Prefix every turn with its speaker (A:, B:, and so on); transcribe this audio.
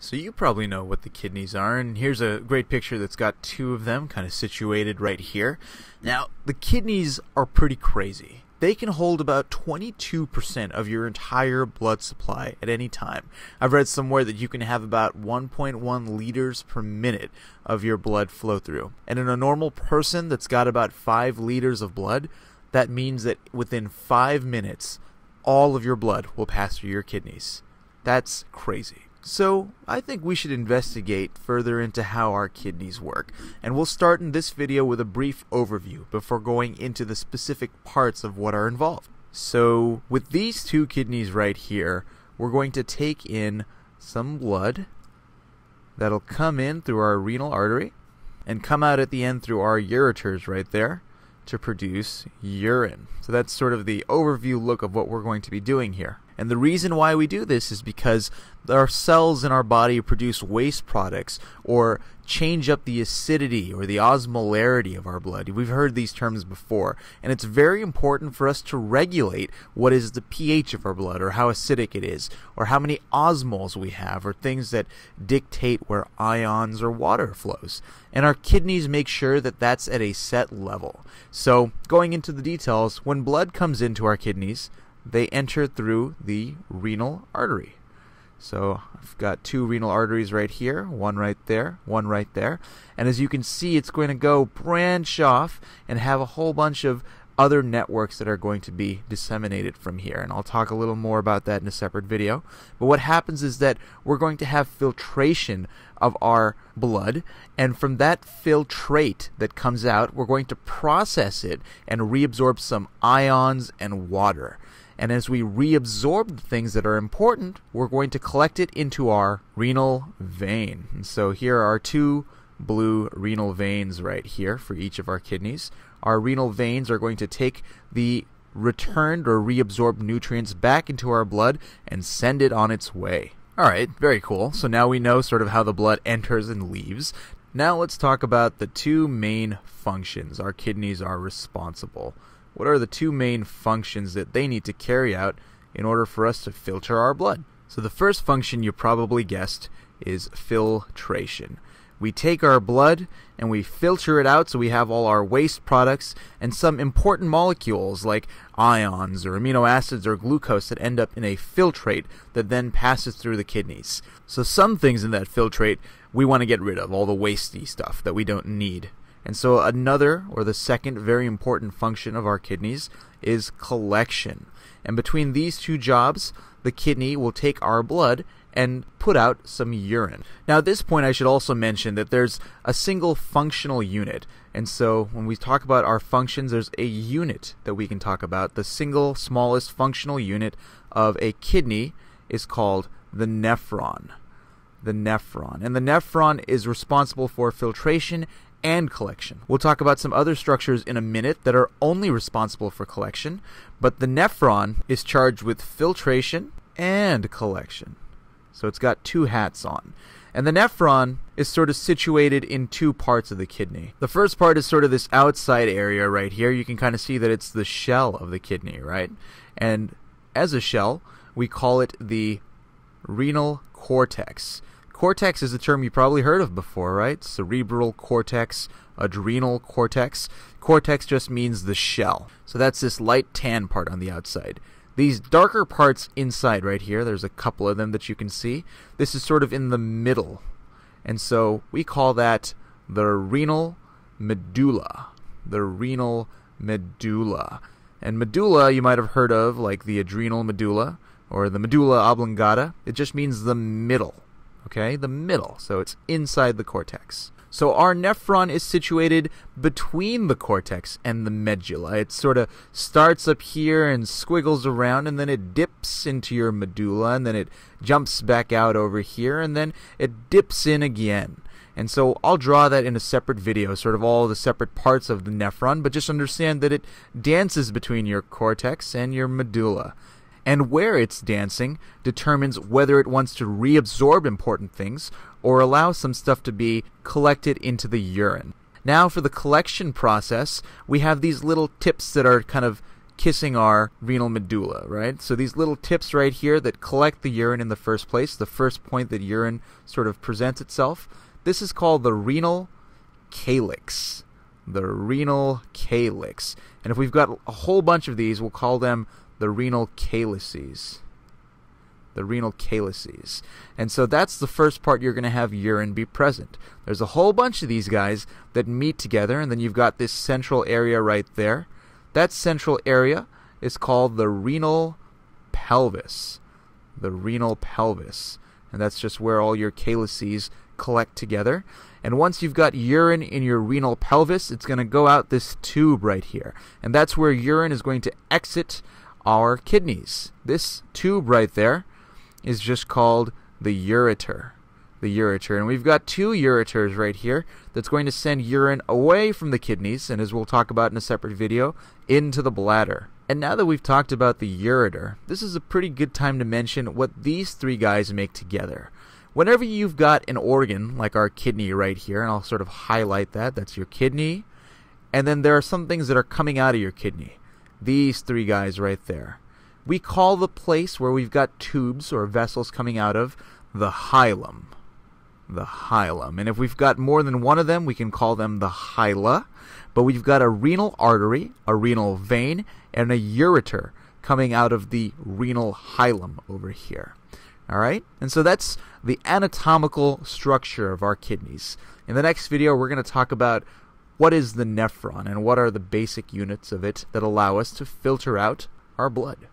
A: So you probably know what the kidneys are, and here's a great picture that's got two of them kind of situated right here. Now, the kidneys are pretty crazy. They can hold about 22% of your entire blood supply at any time. I've read somewhere that you can have about 1.1 liters per minute of your blood flow through. And in a normal person that's got about 5 liters of blood, that means that within 5 minutes, all of your blood will pass through your kidneys. That's crazy. So I think we should investigate further into how our kidneys work, and we'll start in this video with a brief overview before going into the specific parts of what are involved. So with these two kidneys right here, we're going to take in some blood that'll come in through our renal artery and come out at the end through our ureters right there to produce urine. So that's sort of the overview look of what we're going to be doing here. And the reason why we do this is because our cells in our body produce waste products or change up the acidity or the osmolarity of our blood. We've heard these terms before, and it's very important for us to regulate what is the pH of our blood, or how acidic it is, or how many osmoles we have, or things that dictate where ions or water flows. And our kidneys make sure that that's at a set level. So going into the details, when blood comes into our kidneys, they enter through the renal artery. So I've got two renal arteries right here, one right there, one right there. And as you can see, it's going to go branch off and have a whole bunch of other networks that are going to be disseminated from here. And I'll talk a little more about that in a separate video. But what happens is that we're going to have filtration of our blood, and from that filtrate that comes out, we're going to process it and reabsorb some ions and water. And as we reabsorb the things that are important, we're going to collect it into our renal vein. And so here are two blue renal veins right here for each of our kidneys. Our renal veins are going to take the returned or reabsorbed nutrients back into our blood and send it on its way. Alright, very cool. So now we know sort of how the blood enters and leaves. Now let's talk about the two main functions our kidneys are responsible. What are the two main functions that they need to carry out in order for us to filter our blood? So the first function, you probably guessed, is filtration. We take our blood and we filter it out so we have all our waste products and some important molecules like ions or amino acids or glucose that end up in a filtrate that then passes through the kidneys. So some things in that filtrate we want to get rid of, all the wasty stuff that we don't need. And so another, or the second very important function of our kidneys is collection. And between these two jobs, the kidney will take our blood and put out some urine. Now at this point I should also mention that there's a single functional unit. And so when we talk about our functions, there's a unit that we can talk about. The single smallest functional unit of a kidney is called the nephron. The nephron. And the nephron is responsible for filtration and collection. We'll talk about some other structures in a minute that are only responsible for collection, but the nephron is charged with filtration and collection. So it's got two hats on. And the nephron is sort of situated in two parts of the kidney. The first part is sort of this outside area right here. You can kind of see that it's the shell of the kidney, right? And as a shell, we call it the renal cortex. Cortex is a term you probably heard of before, right? Cerebral cortex, adrenal cortex. Cortex just means the shell. So that's this light tan part on the outside. These darker parts inside right here, there's a couple of them that you can see. This is sort of in the middle. And so we call that the renal medulla. The renal medulla. And medulla you might have heard of, like the adrenal medulla or the medulla oblongata. It just means the middle. Okay, the middle, so it's inside the cortex. So our nephron is situated between the cortex and the medulla. It sort of starts up here and squiggles around, and then it dips into your medulla, and then it jumps back out over here, and then it dips in again. And so I'll draw that in a separate video, sort of all the separate parts of the nephron, but just understand that it dances between your cortex and your medulla. And where it's dancing determines whether it wants to reabsorb important things or allow some stuff to be collected into the urine. Now for the collection process, we have these little tips that are kind of kissing our renal medulla, right? So these little tips right here that collect the urine in the first place, the first point that urine sort of presents itself, this is called the renal calyx. The renal calyx. And if we've got a whole bunch of these, we'll call them the renal calyces. The renal calyces. And so that's the first part you're going to have urine be present. There's a whole bunch of these guys that meet together, and then you've got this central area right there. That central area is called the renal pelvis. The renal pelvis. And that's just where all your calyces collect together. And once you've got urine in your renal pelvis, it's going to go out this tube right here. And that's where urine is going to exit our kidneys. This tube right there is just called the ureter. The ureter. And we've got two ureters right here that's going to send urine away from the kidneys, and as we'll talk about in a separate video, into the bladder. And now that we've talked about the ureter, this is a pretty good time to mention what these three guys make together. Whenever you've got an organ, like our kidney right here, and I'll sort of highlight that, that's your kidney, and then there are some things that are coming out of your kidney. These three guys right there. We call the place where we've got tubes or vessels coming out of the hilum. The hilum. And if we've got more than one of them, we can call them the hyla. But we've got a renal artery, a renal vein, and a ureter coming out of the renal hilum over here. All right? And so that's the anatomical structure of our kidneys. In the next video, we're going to talk about what is the nephron and what are the basic units of it that allow us to filter out our blood.